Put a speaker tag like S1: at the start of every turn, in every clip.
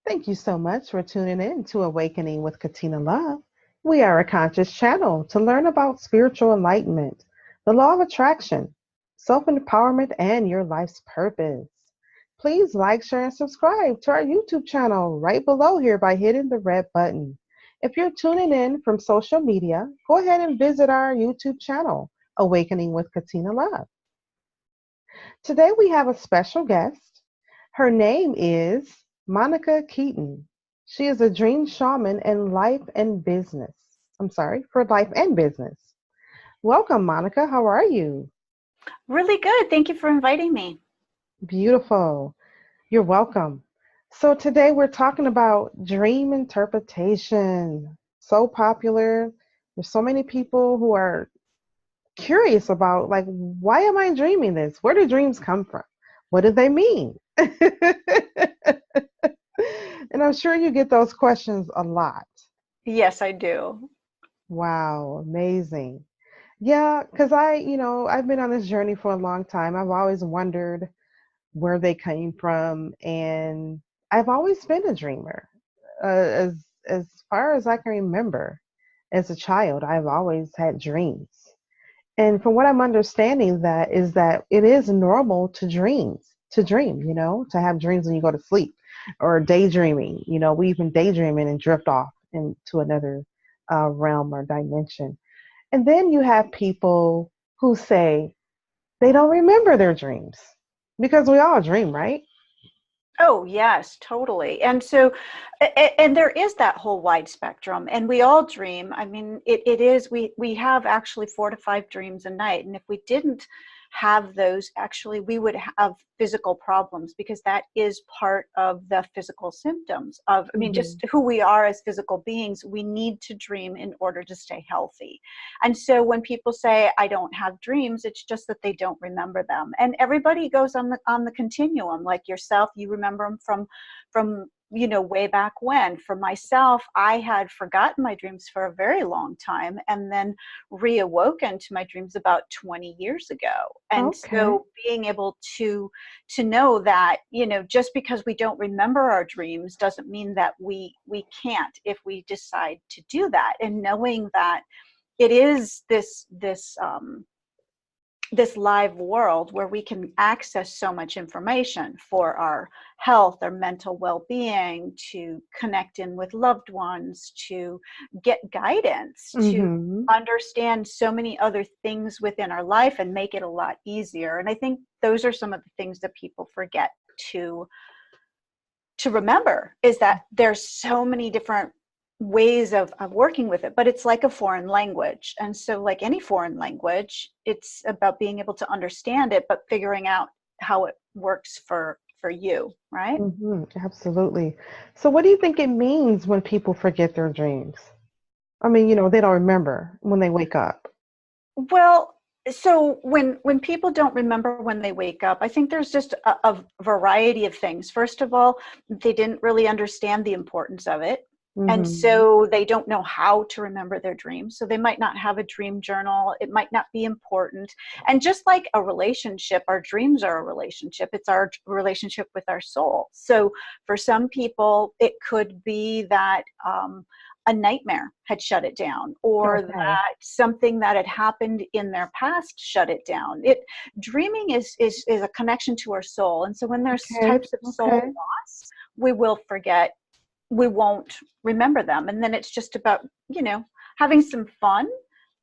S1: Thank you so much for tuning in to Awakening with Katina Love. We are a conscious channel to learn about spiritual enlightenment, the law of attraction, self empowerment, and your life's purpose. Please like, share, and subscribe to our YouTube channel right below here by hitting the red button. If you're tuning in from social media, go ahead and visit our YouTube channel, Awakening with Katina Love. Today we have a special guest. Her name is Monica Keaton. She is a dream shaman in life and business. I'm sorry, for life and business. Welcome, Monica. How are you?
S2: Really good. Thank you for inviting me.
S1: Beautiful. You're welcome. So today we're talking about dream interpretation. So popular. There's so many people who are curious about, like, why am I dreaming this? Where do dreams come from? What do they mean? And I'm sure you get those questions a lot.
S2: Yes, I do.
S1: Wow, amazing. Yeah, because I've been on this journey for a long time. I've always wondered where they came from, and I've always been a dreamer. As far as I can remember, as a child, I've always had dreams. And from what I'm understanding, that is that it is normal to dream, to have dreams when you go to sleep, or daydreaming. We even daydreaming and drift off into another realm or dimension. And then you have people who say they don't remember their dreams because we all dream, right?
S2: Oh, yes, totally. And there is that whole wide spectrum, and we all dream. I mean, it is, we have actually 4 to 5 dreams a night. And if we didn't have those, actually, we would have physical problems because that is part of the physical symptoms of, I mean,
S1: Hmm.
S2: just who we are as physical beings. We need to dream in order to stay healthy. And so when people say, I don't have dreams, it's just that they don't remember them. And everybody goes on the continuum, like yourself, you remember them from way back when. For myself, I had forgotten my dreams for a very long time and then reawoken to my dreams about 20 years ago. And
S1: Okay.
S2: so being able to know that, just because we don't remember our dreams doesn't mean that we can't if we decide to do that. And knowing that it is this live world where we can access so much information for our health, our mental well-being, to connect in with loved ones, to get guidance, to
S1: Hmm.
S2: understand so many other things within our life and make it a lot easier. And I think those are some of the things that people forget to remember, is that there's so many different ways of working with it, but it's like a foreign language. And so like any foreign language, it's about being able to understand it, but figuring out how it works for you, right?
S1: Absolutely. So what do you think it means when people forget their dreams? I mean, they don't remember when they wake up.
S2: Well, so when people don't remember when they wake up, I think there's just a variety of things. First of all, they didn't really understand the importance of it. And
S1: Hmm.
S2: so they don't know how to remember their dreams. So they might not have a dream journal. It might not be important. And just like a relationship, our dreams are a relationship. It's our relationship with our soul. So for some people, it could be that a nightmare had shut it down, or
S1: Okay.
S2: that something that had happened in their past shut it down. It Dreaming is a connection to our soul. And so when there's
S1: Okay.
S2: types of soul
S1: Okay.
S2: loss, we will forget, we won't remember them. And then it's just about, having some fun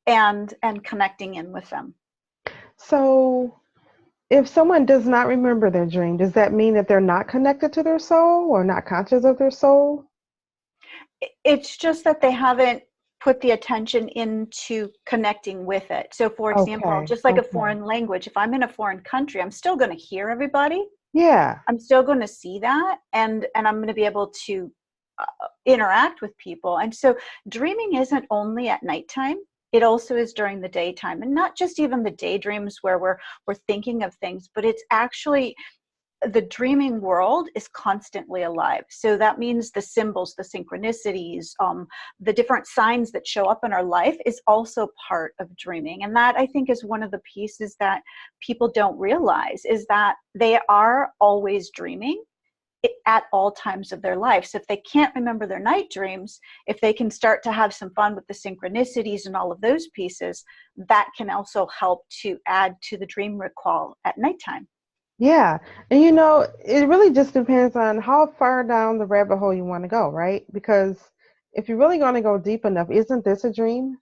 S2: and connecting in with them.
S1: So if someone does not remember their dream, does that mean that they're not connected to their soul or not conscious of their soul?
S2: It's just that they haven't put the attention into connecting with it. So for example,
S1: Okay.
S2: just like a
S1: Okay.
S2: foreign language, if I'm in a foreign country, I'm still going to hear everybody.
S1: Yeah.
S2: I'm still going to see that, and I'm going to be able to interact with people. And so dreaming isn't only at nighttime. It also is during the daytime, and not just even the daydreams where we're thinking of things, but it's actually, the dreaming world is constantly alive. So that means the symbols, the synchronicities, the different signs that show up in our life is also part of dreaming. And that, I think, is one of the pieces that people don't realize, is that they are always dreaming. at all times of their life. So if they can't remember their night dreams, if they can start to have some fun with the synchronicities and all of those pieces, that can also help to add to the dream recall at nighttime.
S1: Yeah. And it really just depends on how far down the rabbit hole you want to go, right? Because if you're really going to go deep enough, isn't this a dream?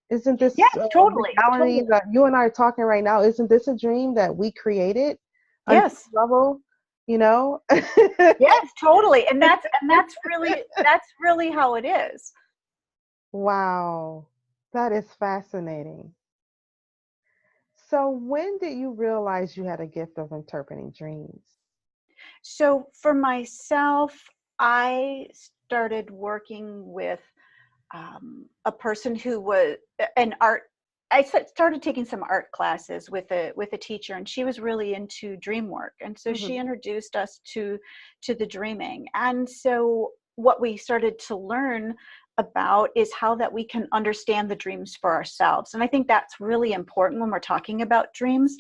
S1: Isn't
S2: Yes,
S1: this
S2: totally,
S1: reality
S2: totally.
S1: that you and I are talking right now? Isn't this a dream that we created on some
S2: Yes.
S1: level? You know?
S2: Yes, totally. And that's really how it is.
S1: Wow. That is fascinating. So when did you realize you had a gift of interpreting dreams?
S2: So for myself, I started working with a person who was an art. Started taking some art classes with a teacher, and she was really into dream work, and so she
S1: Hmm.
S2: introduced us to the dreaming. And so what we started to learn about is how that we can understand the dreams for ourselves. And I think that's really important when we're talking about dreams,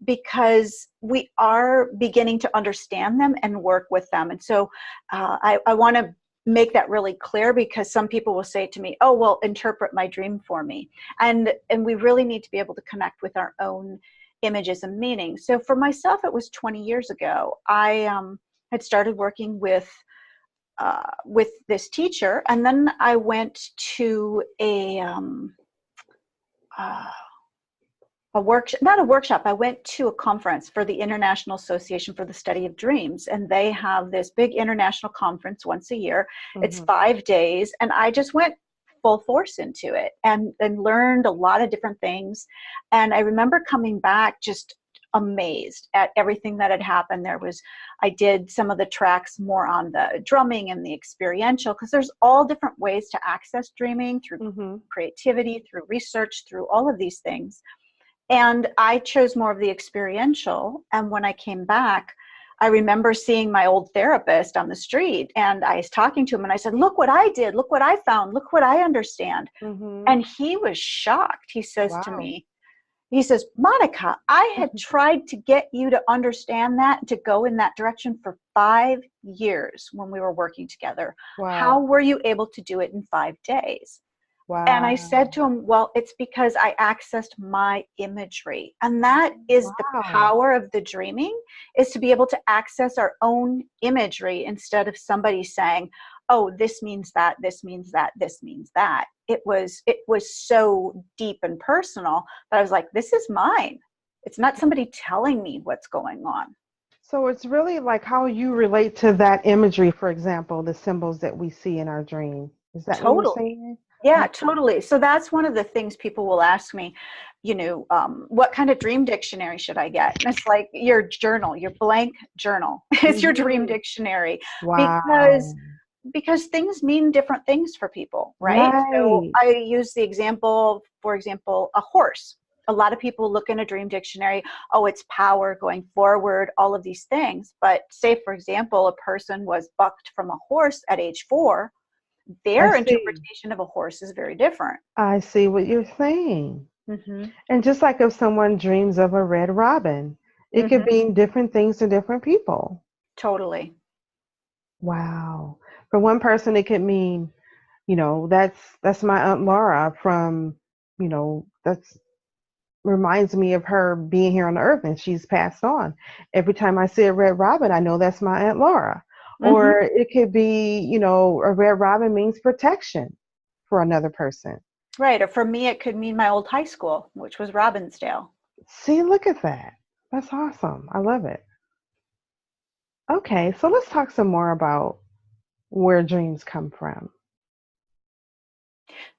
S2: because we are beginning to understand them and work with them. And so I want to make that really clear, because some people will say to me, oh, well, interpret my dream for me. And we really need to be able to connect with our own images and meanings. So for myself, it was 20 years ago. I had started working with this teacher, and then I went to uh, a workshop, not a workshop, I went to a conference for the International Association for the Study of Dreams. And they have this big international conference once a year. It's
S1: Hmm.
S2: 5 days. And I just went full force into it and learned a lot of different things. And I remember coming back just amazed at everything that had happened. I did some of the tracks more on the drumming and the experiential, because there's all different ways to access dreaming through
S1: Hmm.
S2: creativity, through research, through all of these things. And I chose more of the experiential. And when I came back, I remember seeing my old therapist on the street, and I was talking to him, and I said, look what I did. Look what I found. Look what I understand.
S1: Hmm.
S2: And he was shocked. He says to
S1: Wow.
S2: me, he says, Monica, I had tried to get you to understand that, to go in that direction for 5 years when we were working together. How
S1: Wow.
S2: were you able to do it in 5 days? And I said
S1: Wow.
S2: to him, well, it's because I accessed my imagery. And that is the
S1: Wow.
S2: power of the dreaming, is to be able to access our own imagery instead of somebody saying, oh, this means that, this means that, this means that. It was so deep and personal that I was like, this is mine. It's not somebody telling me what's going on.
S1: So it's really like how you relate to that imagery, for example, the symbols that we see in our dream. Is that what you're
S2: Totally.
S1: saying?
S2: Yeah,
S1: Okay.
S2: totally. So that's one of the things people will ask me, what kind of dream dictionary should I get? And it's like your journal, your blank journal is your dream
S1: Hmm.
S2: dictionary, because
S1: Wow.
S2: because things mean different things for people, right? So
S1: Right.
S2: I use the example, for example, a horse. A lot of people look in a dream dictionary, oh, it's power, going forward, all of these things. But say, for example, a person was bucked from a horse at age 4,
S1: I
S2: their
S1: see.
S2: interpretation of a horse is very different.
S1: I see what you're saying.
S2: Hmm.
S1: And just like if someone dreams of a red robin, it could
S2: Hmm.
S1: mean different things to different people.
S2: Totally.
S1: Wow. For one person, it could mean, that's my Aunt Laura from, that's reminds me of her being here on the earth and she's passed on. Every time I see a red robin, I know that's my Aunt Laura.
S2: Hmm.
S1: Or it could be, a red robin means protection for another person.
S2: Right. Or for me, it could mean my old high school, which was Robbinsdale.
S1: See, look at that. That's awesome. I love it. Okay, so let's talk some more about where dreams come from.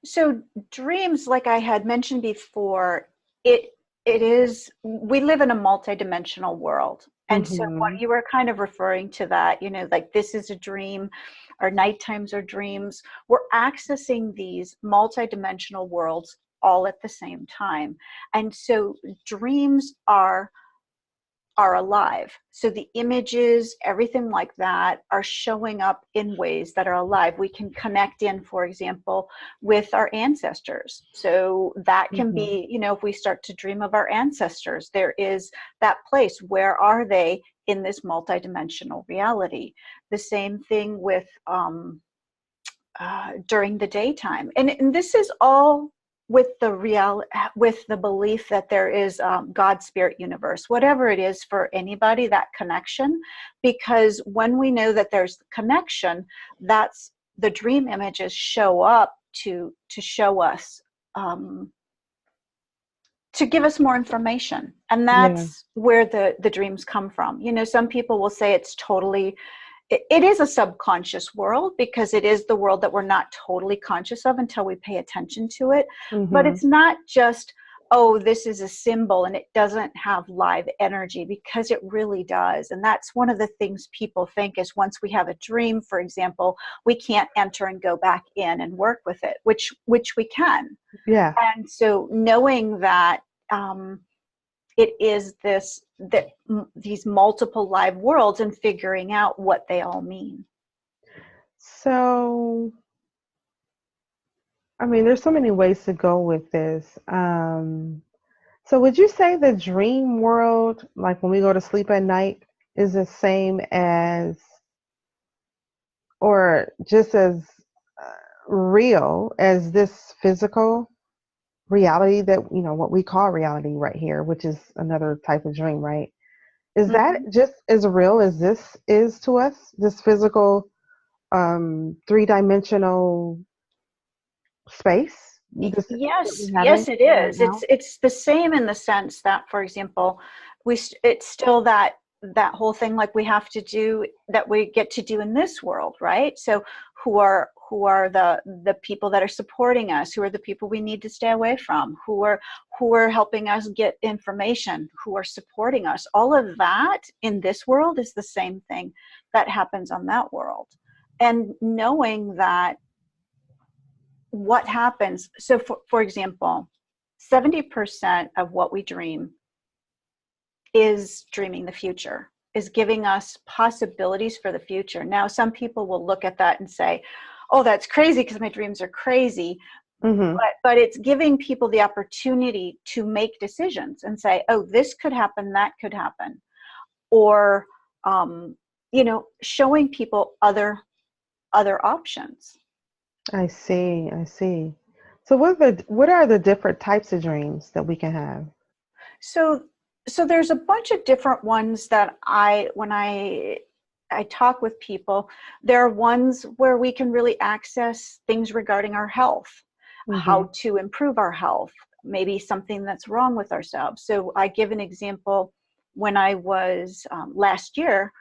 S2: So dreams, like I had mentioned before, it it is, we live in a multidimensional world. And so what
S1: Hmm.
S2: you were kind of referring to, that, like this is a dream, our night times are dreams. We're accessing these multidimensional worlds all at the same time. And so dreams are alive. So the images, everything like that, are showing up in ways that are alive. We can connect in, for example, with our ancestors. So that can
S1: Hmm.
S2: be, if we start to dream of our ancestors, there is that place. Where are they in this multidimensional reality. The same thing with during the daytime, and this is all with with the belief that there is God, spirit, universe, whatever it is for anybody, that connection. Because when we know that there's connection, that's the dream images show up to show us, to give us more information. And
S1: Yeah.
S2: that's where the dreams come from. You know, some people will say it's totally, it is a subconscious world, because it is the world that we're not totally conscious of until we pay attention to it. But
S1: Mm-hmm.
S2: it's not just, oh, this is a symbol and it doesn't have live energy, because it really does. And that's one of the things people think is, once we have a dream, for example, we can't enter and go back in and work with it, which we can.
S1: Yeah.
S2: And so knowing that, it is these multiple live worlds, and figuring out what they all mean.
S1: So, I mean, there's so many ways to go with this. So would you say the dream world, like when we go to sleep at night, is the same as, or just as real as this physical reality that, what we call reality right here, which is another type of dream, right? Is that
S2: Mhm.
S1: just as real as this is to us, this physical, three-dimensional space, this that
S2: Yes,
S1: we're
S2: yes,
S1: having
S2: it
S1: here right
S2: is.
S1: now?
S2: It's the same in the sense that, for example, it's still that whole thing, like we have to do, that we get to do in this world, right? So who are the people that are supporting us? Who are the people we need to stay away from? Who are helping us get information? Who are supporting us? All of that in this world is the same thing that happens on that world. And knowing that, what happens, so for example, 70% of what we dream is dreaming the future, is giving us possibilities for the future. Now, some people will look at that and say, oh, that's crazy, because my dreams are crazy.
S1: Mm-hmm.
S2: But it's giving people the opportunity to make decisions and say, oh, this could happen, that could happen. Or showing people other options.
S1: I see. I see. So what are the different types of dreams that we can have?
S2: So there's a bunch of different ones that when I talk with people, there are ones where we can really access things regarding our health,
S1: Mm-hmm.
S2: how to improve our health, maybe something that's wrong with ourselves. So I give an example. When I was last year,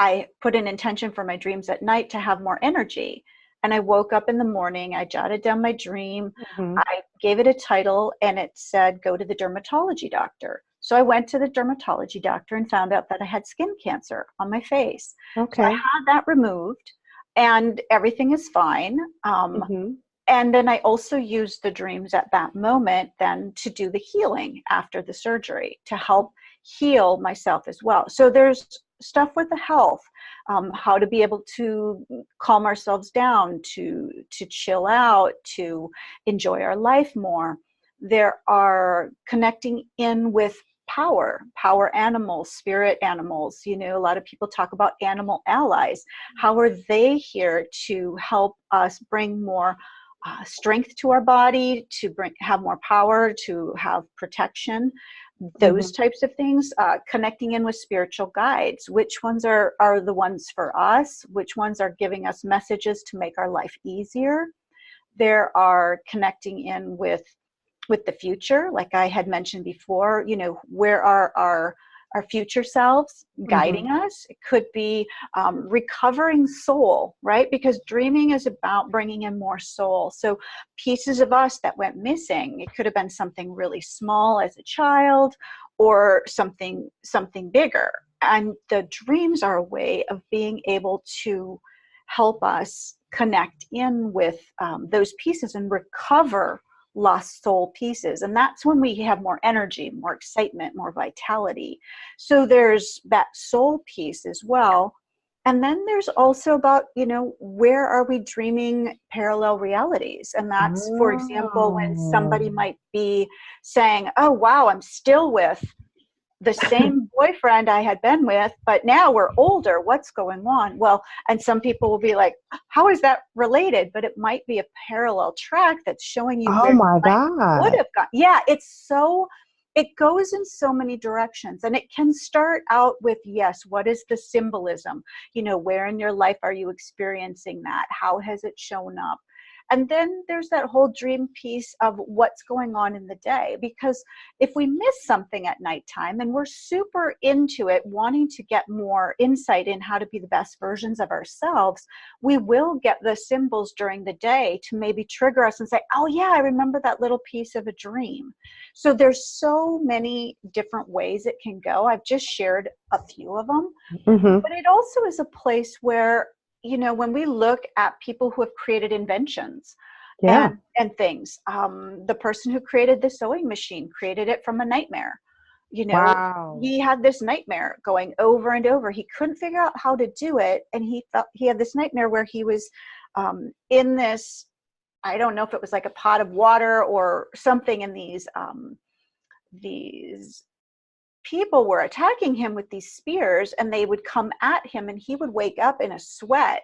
S2: I put an intention for my dreams at night to have more energy. And I woke up in the morning, I jotted down my dream,
S1: Mm-hmm.
S2: I gave it a title, and it said, go to the dermatology doctor. So I went to the dermatology doctor and found out that I had skin cancer on my face. So I
S1: Okay.
S2: had that removed, and everything is fine.
S1: Mm-hmm.
S2: And then I also used the dreams at that moment then to do the healing after the surgery, to help heal myself as well. So there's stuff with the health, how to be able to calm ourselves down, to chill out, to enjoy our life more. There are connecting in with power animals, spirit animals. A lot of people talk about animal allies. How are they here to help us bring more strength to our body, to have more power, to have protection, those
S1: Mm-hmm.
S2: types of things. Connecting in with spiritual guides, which ones are the ones for us, which ones are giving us messages to make our life easier. There are connecting in with the future, like I had mentioned before. Where are our future selves
S1: Mm-hmm.
S2: guiding us? It could be recovering soul, right? Because dreaming is about bringing in more soul. So pieces of us that went missing, it could have been something really small as a child, or something bigger. And the dreams are a way of being able to help us connect in with those pieces and recover lost soul pieces. And that's when we have more energy, more excitement, more vitality. So there's that soul piece as well. And then there's also about, where are we dreaming parallel realities? And that's, for example, when
S1: Oh.
S2: somebody might be saying, oh, wow, I'm still with the same boyfriend I had been with, but now we're older. What's going on? Well, and some people will be like, how is that related? But it might be a parallel track that's showing you
S1: Oh
S2: where
S1: my
S2: your life would
S1: God.
S2: have gone. Yeah, it goes in so many directions. And it can start out with, yes, what is the symbolism? Where in your life are you experiencing that? How has it shown up? And then there's that whole dream piece of what's going on in the day. Because if we miss something at nighttime and we're super into it, wanting to get more insight in how to be the best versions of ourselves, we will get the symbols during the day to maybe trigger us and say, oh yeah, I remember that little piece of a dream. So there's so many different ways it can go. I've just shared a few of them.
S1: Hmm.
S2: But it also is a place where, when we look at people who have created inventions
S1: Yeah.
S2: and things, the person who created the sewing machine created it from a nightmare.
S1: Wow.
S2: He had this nightmare going over and over. He couldn't figure out how to do it. And he felt he had this nightmare where he was in this, I don't know if it was like a pot of water or something, and these people were attacking him with these spears, and they would come at him, and he would wake up in a sweat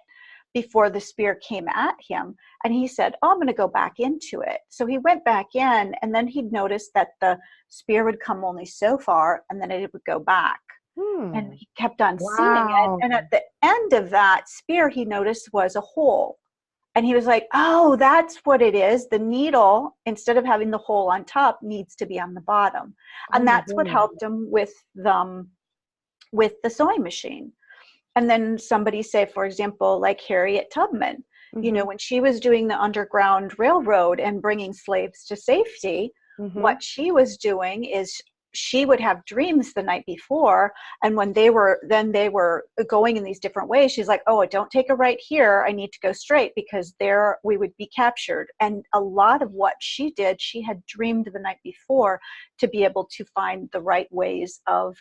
S2: before the spear came at him. And he said, oh, I'm going to go back into it. So he went back in, and then he'd noticed that the spear would come only so far, and then it would go back. And
S1: Hmm.
S2: he kept on seeing it.
S1: Wow.
S2: And at the end of that spear, he noticed was a hole. And he was like, oh, that's what it is. The needle, instead of having the hole on top, needs to be on the bottom.
S1: Oh
S2: And
S1: my
S2: that's what
S1: goodness.
S2: helped him with the sewing machine. And then somebody say, for example, like Harriet Tubman,
S1: Hmm.
S2: when she was doing the Underground Railroad and bringing slaves to safety,
S1: Hmm.
S2: what she was doing is she would have dreams the night before, and when they were going in these different ways, she's like, oh, don't take a right here, I need to go straight, because there we would be captured. And a lot of what she did, she had dreamed the night before to be able to find the right ways of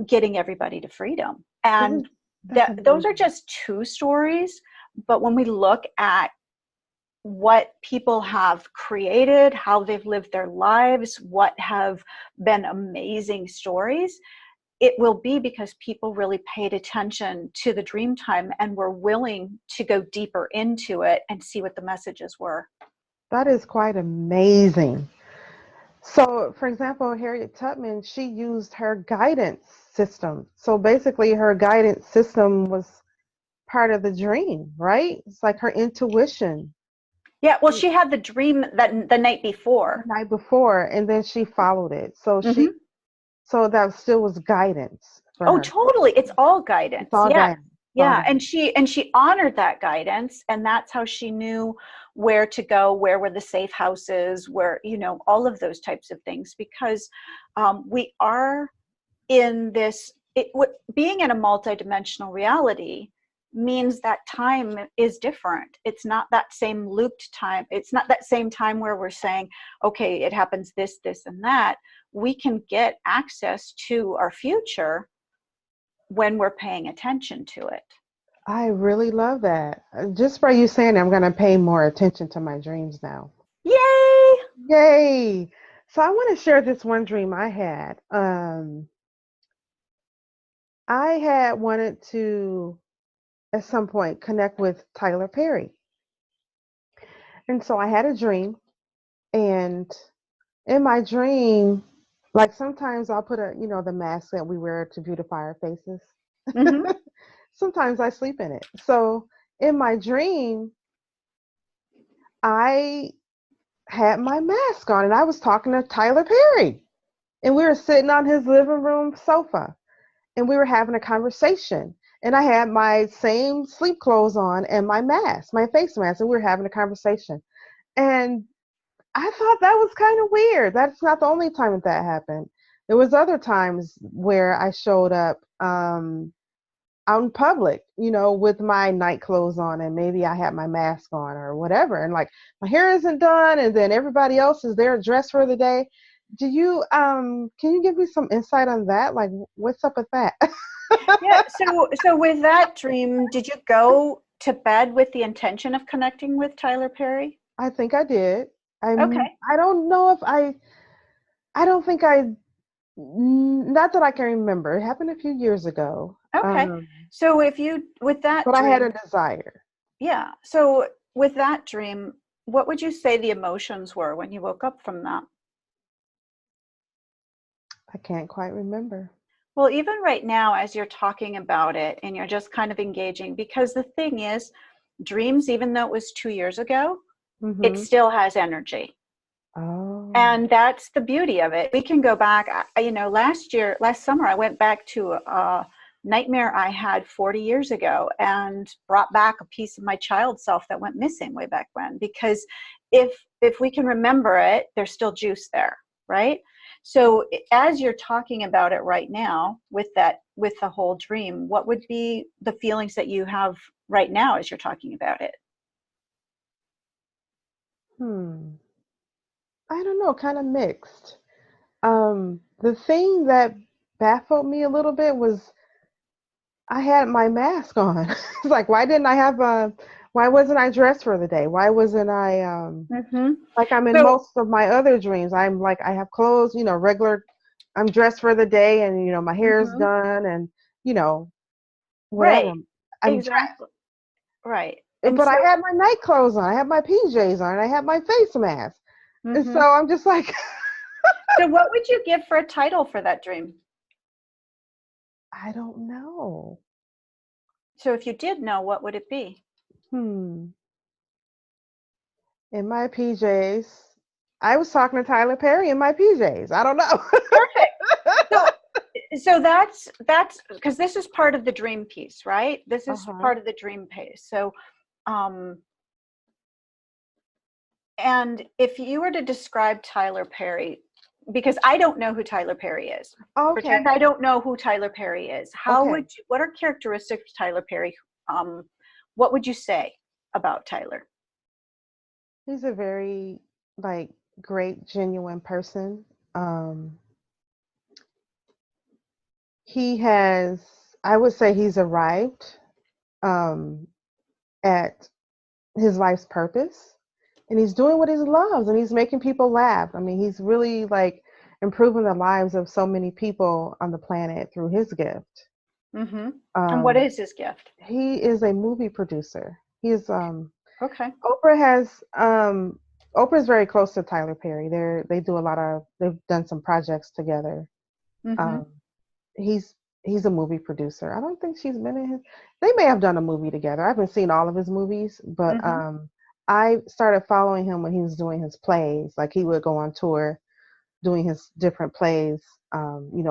S2: getting everybody to freedom. And
S1: That's
S2: those are
S1: amazing.
S2: just two stories. But when we look at what people have created, how they've lived their lives, what have been amazing stories, it will be because people really paid attention to the dream time and were willing to go deeper into it and see what the messages were.
S1: That is quite amazing. So, for example, Harriet Tubman, she used her guidance system. So basically, her guidance system was part of the dream, right? It's like her intuition
S2: Yeah, well,
S1: the
S2: she had the dream that the night before.
S1: night before, and then she followed it.
S2: Mm-hmm.
S1: So that still was guidance for
S2: Oh,
S1: her.
S2: totally. It's all
S1: It's
S2: guidance.
S1: all
S2: Yeah.
S1: guidance. It's all
S2: Yeah.
S1: guidance.
S2: And she honored that guidance. And that's how she knew where to go, where were the safe houses, where, all of those types of things, because we are in this, being in a multidimensional reality means that time is different. It's not that same looped time. It's not that same time where we're saying, okay, it happens this, and that. We can get access to our future when we're paying attention to it.
S1: I really love that. Just by you saying it, I'm going to pay more attention to my dreams now.
S2: Yay!
S1: Yay! So I want to share this one dream I had. I had wanted to, at some point, connect with Tyler Perry. And so I had a dream, and in my dream, like sometimes I'll put the mask that we wear to beautify our faces.
S2: Mm-hmm.
S1: Sometimes I sleep in it. So in my dream, I had my mask on and I was talking to Tyler Perry. And we were sitting on his living room sofa and we were having a conversation. And I had my same sleep clothes on and my mask, my face mask, and we were having a conversation. And I thought that was kind of weird. That's not the only time that that happened. There was other times where I showed up out in public, with my night clothes on and maybe I had my mask on or whatever. And like my hair isn't done and then everybody else is there dressed for the day. Do you can you give me some insight on that? Like what's up with that?
S2: Yeah. So with that dream, did you go to bed with the intention of connecting with Tyler Perry?
S1: I think I did.
S2: Okay.
S1: I don't know if I don't think I Not that I can remember. It happened a few years ago.
S2: Okay. So if you, with that
S1: But I had
S2: dream,
S1: a desire.
S2: yeah. So with that dream, what would you say the emotions were when you woke up from that?
S1: I can't quite remember.
S2: Well, even right now, as you're talking about it and you're just kind of engaging, because the thing is, dreams, even though it was 2 years ago, it
S1: Mm-hmm.
S2: still has energy.
S1: Oh.
S2: And that's the beauty of it. We can go back, last summer, I went back to a nightmare I had 40 years ago and brought back a piece of my child self that went missing way back when. Because if we can remember it, there's still juice there, right? So as you're talking about it right now with the whole dream, what would be the feelings that you have right now as you're talking about it?
S1: Hmm. I don't know, kind of mixed. The thing that baffled me a little bit was I had my mask on. It's like, why wasn't I dressed for the day? Why wasn't I,
S2: Mm-hmm.
S1: like I'm in
S2: So,
S1: most of my other dreams? I'm like, I have clothes, regular, I'm dressed for the day and, my hair's
S2: mhm,
S1: done and, you know, whatever.
S2: right,
S1: I'm
S2: exactly. Right.
S1: dressed.
S2: And
S1: But
S2: so,
S1: I had my night clothes on. I had my PJs on. I had my face mask. And so
S2: hmm
S1: I'm just like,
S2: so what would you give for a title for that dream?
S1: I don't know.
S2: So if you did know, what would it be?
S1: Hmm. In my PJs. I was talking to Tyler Perry in my PJs. I don't know.
S2: Perfect. So, so that's because this is part of the dream piece, right? This is
S1: Uh-huh.
S2: part of the dream piece. So, um, and if you were to describe Tyler Perry, because I don't know who Tyler Perry is,
S1: Okay.
S2: pretend I don't know who Tyler Perry is.
S1: Okay.
S2: What are characteristics of Tyler Perry? Um, what would you say about Tyler?
S1: He's a very like great, genuine person. Um, he has, I would say he's arrived um at his life's purpose and he's doing what he loves and he's making people laugh. I mean, he's really like improving the lives of so many people on the planet through his gift.
S2: Mm-hmm. And what
S1: Um,
S2: is his gift?
S1: he is a movie producer. He's
S2: Okay.
S1: Oprah has Oprah's very close to Tyler Perry. They do a lot of they've done some projects together.
S2: Mm-hmm.
S1: Um, he's he's a movie producer. I don't think she's been in his. They may have done a movie together. I haven't seen all of his movies, but
S2: Mm-hmm.
S1: I started following him when he was doing his plays. Like he would go on tour doing his different plays.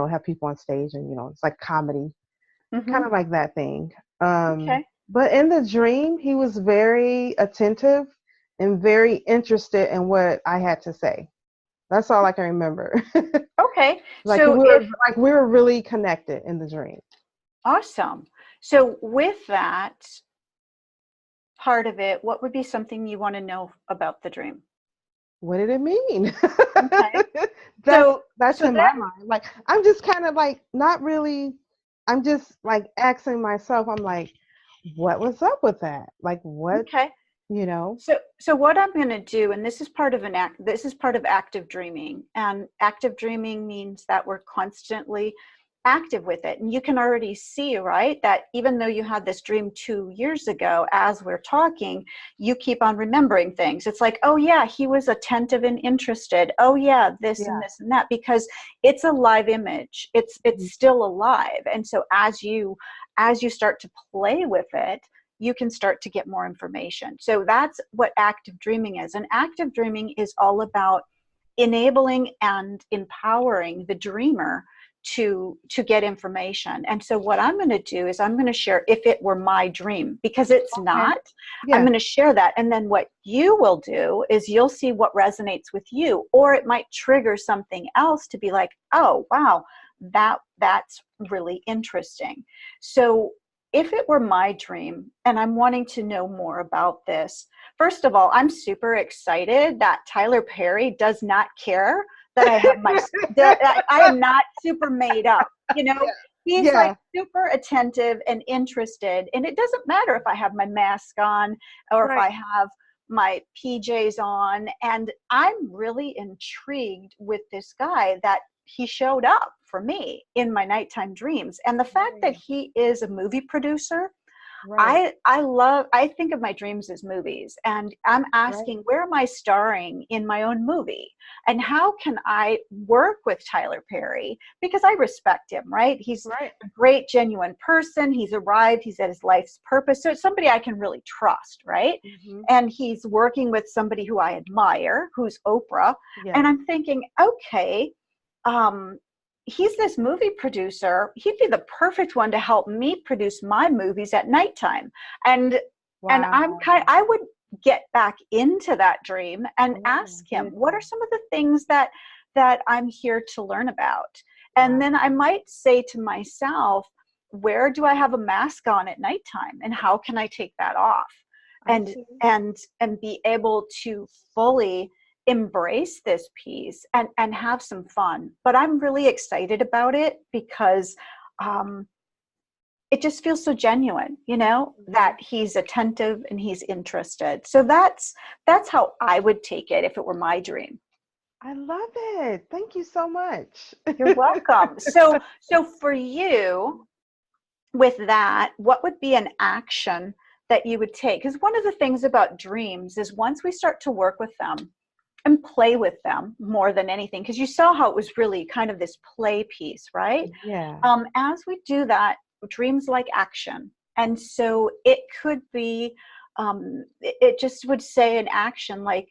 S1: Have people on stage and it's like comedy, kind
S2: Mm-hmm.
S1: of like that thing. Um,
S2: Okay.
S1: but in the dream, he was very attentive and very interested in what I had to say. That's all I can remember.
S2: Okay.
S1: Like we
S2: So
S1: were
S2: if
S1: like we were really connected in the dream.
S2: awesome. So with that part of it, what would be something you want to know about the dream?
S1: What did it mean?
S2: Okay.
S1: that's
S2: So
S1: that's
S2: so
S1: in my
S2: then
S1: mind. Like I'm just kind of like not really. I'm just like asking myself. I'm like, what was up with that? Like what
S2: okay.
S1: you know?
S2: So what I'm going to do, and this is part of this is part of active dreaming, and active dreaming means that we're constantly active with it. And you can already see, right, that even though you had this dream 2 years ago, as we're talking, you keep on remembering things. It's like, oh yeah, he was attentive and interested. Oh yeah, this and
S1: Yeah.
S2: this and that, because it's a live image.
S1: Mhm.
S2: It's still alive. And so as you start to play with it, you can start to get more information. So that's what active dreaming is. And active dreaming is all about enabling and empowering the dreamer to get information. And so what I'm going to do is I'm going to share if it were my dream, because it's
S1: Okay.
S2: not. I'm
S1: Yeah.
S2: going to share that, and then what you will do is you'll see what resonates with you, or it might trigger something else to be like, oh wow, that's really interesting. So if it were my dream and I'm wanting to know more about this, first of all, I'm super excited that Tyler Perry does not care that I have that I am not super made up. You know,
S1: Yeah.
S2: he's like
S1: Yeah.
S2: super attentive and interested. And it doesn't matter if I have my mask on or if
S1: Right.
S2: I have my PJs on. And I'm really intrigued with this guy that he showed up for me in my nighttime dreams. And the fact that
S1: Right.
S2: he is a movie producer,
S1: Right.
S2: I think of my dreams as movies, and I'm
S1: Right.
S2: asking, where am I starring in my own movie, and how can I work with Tyler Perry, because I respect him, right? He's
S1: Right.
S2: a great, genuine person. He's arrived, he's at his life's purpose, so it's somebody I can really trust, right?
S1: Hmm.
S2: And he's working with somebody who I admire, who's Oprah. And
S1: Yes.
S2: I'm thinking, okay, um, he's this movie producer. He'd be the perfect one to help me produce my movies at nighttime. And
S1: Wow.
S2: I would get back into that dream and
S1: Oh my
S2: ask him, what are
S1: goodness.
S2: some of the things that I'm here to learn about? And
S1: Wow.
S2: then I might say to myself, where do I have a mask on at nighttime, and how can I take that off?
S1: I
S2: And
S1: see.
S2: and be able to fully embrace this piece and have some fun. But I'm really excited about it because um, it just feels so genuine,
S1: Hmm.
S2: that he's attentive and he's interested. So that's how I would take it if it were my dream.
S1: I love it. Thank you so much.
S2: You're welcome. So for you, with that, what would be an action that you would take? Because one of the things about dreams is once we start to work with them and play with them more than anything, because you saw how it was really kind of this play piece, right?
S1: Yeah.
S2: As we do that, dreams like action. And so it could be, it just would say an action like,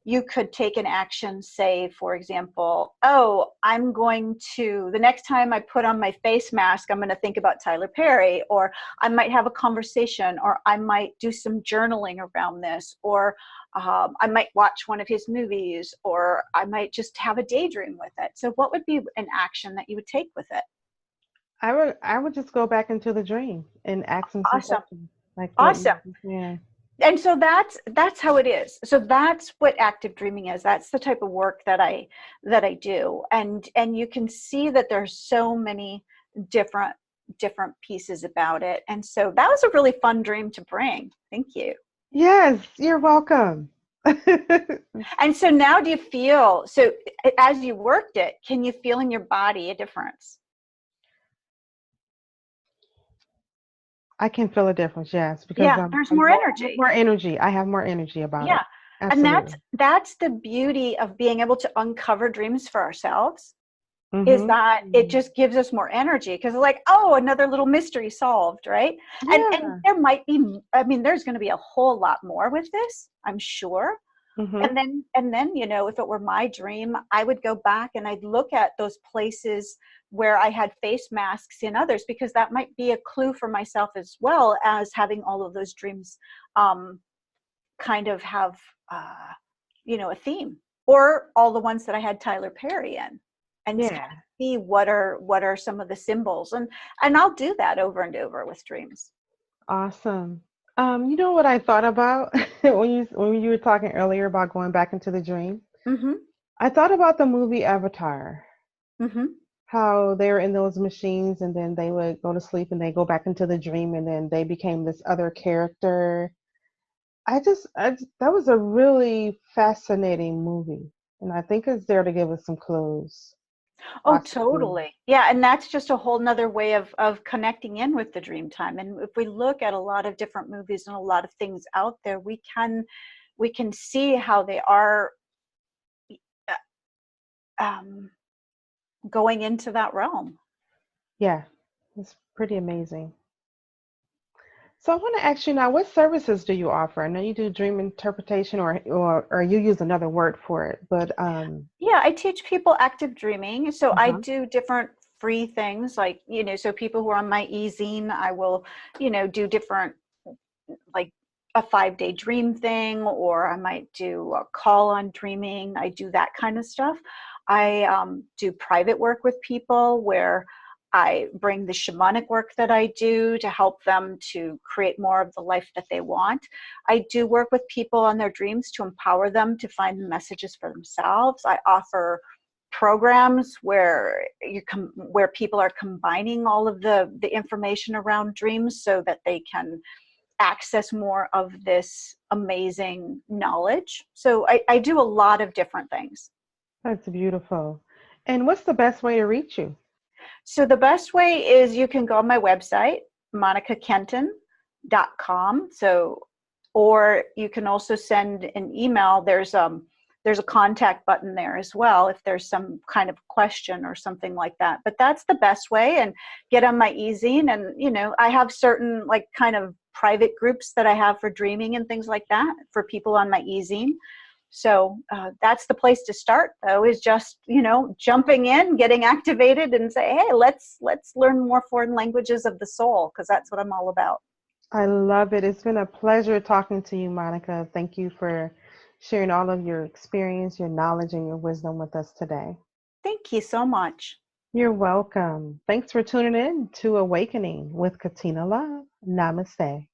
S2: you could take an action, say, for example, oh, the next time I put on my face mask, I'm going to think about Tyler Perry, or I might have a conversation, or I might do some journaling around this, or I might watch one of his movies, or I might just have a daydream with it. So what would be an action that you would take with it?
S1: I would just go back into the dream and ask him some
S2: Awesome.
S1: questions, like what
S2: Awesome.
S1: you were saying.
S2: And so that's how it is. So that's what active dreaming is. That's the type of work that I do. And you can see that there's so many different different pieces about it. And so that was a really fun dream to bring. Thank you.
S1: Yes, you're welcome.
S2: And so now do you feel, so as you worked it, can you feel in your body a difference?
S1: I can feel a difference, yes, because
S2: Yeah,
S1: I'm
S2: there's
S1: I'm
S2: more
S1: more I have
S2: energy.
S1: more energy. I have more energy about
S2: Yeah.
S1: it.
S2: And
S1: Absolutely.
S2: that's the beauty of being able to uncover dreams for ourselves, is
S1: Mhm.
S2: that it just gives us more energy, because it's like, oh, another little mystery solved, right? And
S1: Yeah.
S2: there might be, I mean, there's going to be a whole lot more with this, I'm sure.
S1: Mhm.
S2: And then if it were my dream, I would go back and I'd look at those places where I had face masks in others, because that might be a clue for myself, as well as having all of those dreams um, kind of have a theme, or all the ones that I had Tyler Perry in, and kind
S1: Yeah.
S2: of see what are some of the symbols, and I'll do that over and over with dreams.
S1: Awesome. You know what I thought about when you were talking earlier about going back into the dream?
S2: Mm-hmm.
S1: I thought about the movie Avatar,
S2: Mm-hmm.
S1: how they were in those machines and then they would go to sleep and they go back into the dream and then they became this other character. That was a really fascinating movie. And I think it's there to give us some clues,
S2: Oh,
S1: possibly.
S2: totally. Yeah, and that's just a whole nother way of connecting in with the dream time. And if we look at a lot of different movies and a lot of things out there, we can see how they are um, going into that realm.
S1: Yeah, it's pretty amazing. So I want to ask you now, what services do you offer? I know you do dream interpretation or you use another word for it, but
S2: Yeah, I teach people active dreaming. So I
S1: uh-huh.
S2: do different free things, like, so people who are on my e-zine, I will, do different, like a 5-day dream thing, or I might do a call on dreaming. I do that kind of stuff. I do private work with people, where I bring the shamanic work that I do to help them to create more of the life that they want. I do work with people on their dreams to empower them to find the messages for themselves. I offer programs where people are combining all of the information around dreams, so that they can access more of this amazing knowledge. So I do a lot of different things.
S1: That's beautiful. And what's the best way to reach you?
S2: So the best way is you can go on my website, monicakenton.com. So, or you can also send an email. There's a contact button there as well if there's some kind of question or something like that. But that's the best way. And get on my e-zine. And I have certain like kind of private groups that I have for dreaming and things like that for people on my e-zine. So that's the place to start, though, is just jumping in, getting activated, and say, hey, let's learn more foreign languages of the soul, because that's what I'm all about.
S1: I love it. It's been a pleasure talking to you, Monica. Thank you for sharing all of your experience, your knowledge, and your wisdom with us today.
S2: Thank you so much.
S1: You're welcome. Thanks for tuning in to Awakening with Katina Love. Namaste.